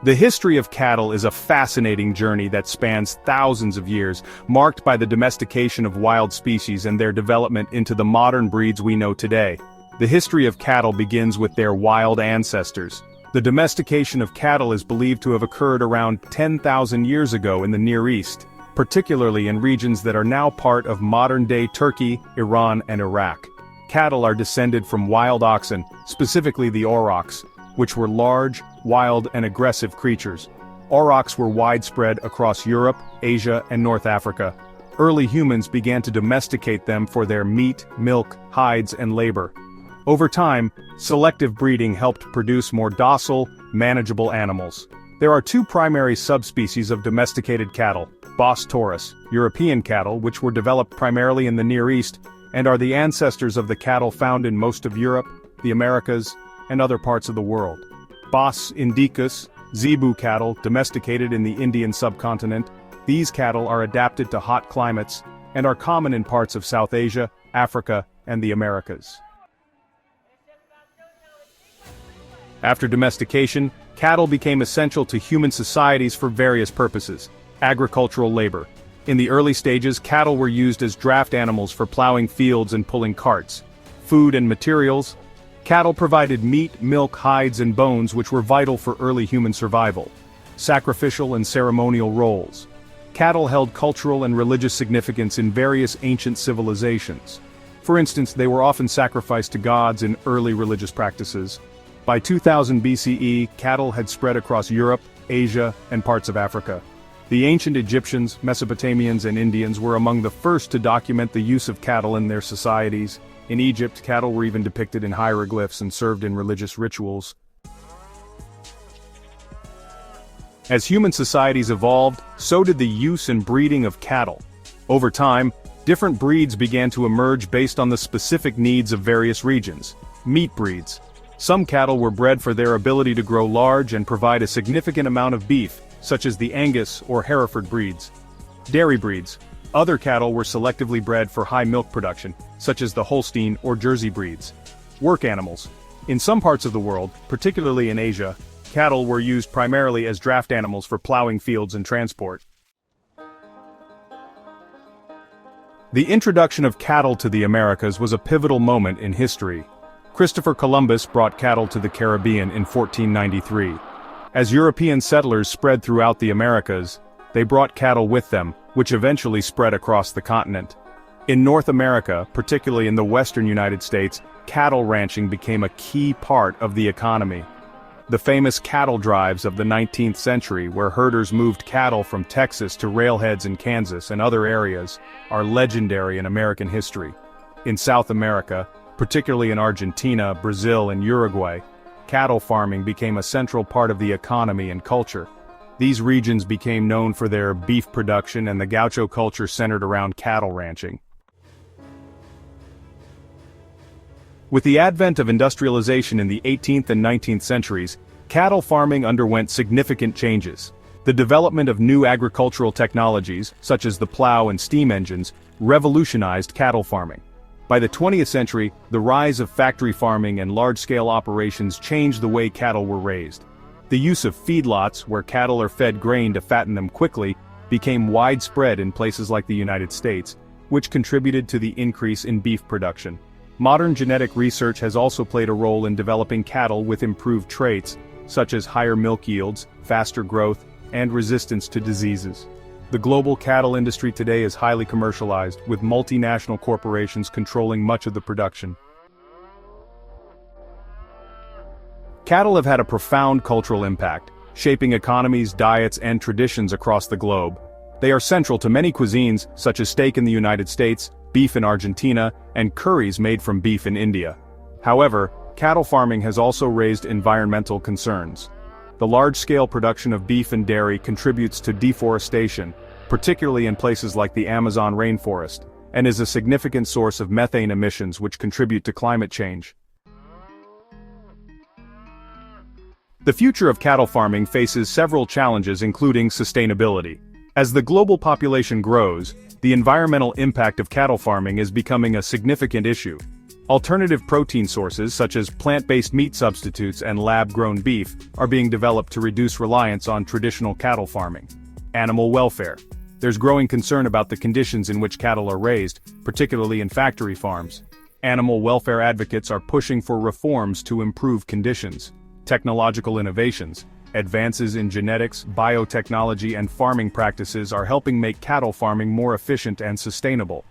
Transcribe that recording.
The history of cattle is a fascinating journey that spans thousands of years, marked by the domestication of wild species and their development into the modern breeds we know today. The history of cattle begins with their wild ancestors. The domestication of cattle is believed to have occurred around 10,000 years ago in the Near East, particularly in regions that are now part of modern-day Turkey, Iran, and Iraq. Cattle are descended from wild oxen, specifically the aurochs, which were large, wild, and aggressive creatures. Aurochs were widespread across Europe, Asia, and North Africa. Early humans began to domesticate them for their meat, milk, hides, and labor. Over time, selective breeding helped produce more docile, manageable animals. There are two primary subspecies of domesticated cattle: Bos taurus, European cattle, which were developed primarily in the Near East, and are the ancestors of the cattle found in most of Europe, the Americas, and other parts of the world. Bos indicus, Zebu cattle, domesticated in the Indian subcontinent. These cattle are adapted to hot climates, and are common in parts of South Asia, Africa, and the Americas. After domestication, cattle became essential to human societies for various purposes. Agricultural labor. In the early stages, cattle were used as draft animals for plowing fields and pulling carts. Food and materials. Cattle provided meat, milk, hides, and bones which were vital for early human survival. Sacrificial and ceremonial roles. Cattle held cultural and religious significance in various ancient civilizations. For instance, they were often sacrificed to gods in early religious practices. By 2000 BCE, cattle had spread across Europe, Asia, and parts of Africa. The ancient Egyptians, Mesopotamians, and Indians were among the first to document the use of cattle in their societies. In Egypt, cattle were even depicted in hieroglyphs and served in religious rituals. As human societies evolved, so did the use and breeding of cattle. Over time, different breeds began to emerge based on the specific needs of various regions. Meat breeds. Some cattle were bred for their ability to grow large and provide a significant amount of beef, such as the Angus or Hereford breeds. Dairy breeds. Other cattle were selectively bred for high milk production, such as the Holstein or Jersey breeds. Work animals. In some parts of the world, particularly in Asia, cattle were used primarily as draft animals for plowing fields and transport. The introduction of cattle to the Americas was a pivotal moment in history. Christopher Columbus brought cattle to the Caribbean in 1493. As European settlers spread throughout the Americas, they brought cattle with them, which eventually spread across the continent. In North America, particularly in the western United States, cattle ranching became a key part of the economy. The famous cattle drives of the 19th century, where herders moved cattle from Texas to railheads in Kansas and other areas, are legendary in American history. In South America, particularly in Argentina, Brazil, and Uruguay, cattle farming became a central part of the economy and culture. These regions became known for their beef production, and the gaucho culture centered around cattle ranching. With the advent of industrialization in the 18th and 19th centuries, cattle farming underwent significant changes. The development of new agricultural technologies, such as the plow and steam engines, revolutionized cattle farming. By the 20th century, the rise of factory farming and large-scale operations changed the way cattle were raised. The use of feedlots, where cattle are fed grain to fatten them quickly, became widespread in places like the United States, which contributed to the increase in beef production. Modern genetic research has also played a role in developing cattle with improved traits, such as higher milk yields, faster growth, and resistance to diseases. The global cattle industry today is highly commercialized, with multinational corporations controlling much of the production. Cattle have had a profound cultural impact, shaping economies, diets, and traditions across the globe. They are central to many cuisines, such as steak in the United States, beef in Argentina, and curries made from beef in India. However, cattle farming has also raised environmental concerns. The large-scale production of beef and dairy contributes to deforestation, particularly in places like the Amazon rainforest, and is a significant source of methane emissions which contribute to climate change. The future of cattle farming faces several challenges, including sustainability. As the global population grows, the environmental impact of cattle farming is becoming a significant issue. Alternative protein sources such as plant-based meat substitutes and lab-grown beef are being developed to reduce reliance on traditional cattle farming. Animal welfare. There's growing concern about the conditions in which cattle are raised, particularly in factory farms. Animal welfare advocates are pushing for reforms to improve conditions. Technological innovations. Advances in genetics, biotechnology and farming practices are helping make cattle farming more efficient and sustainable.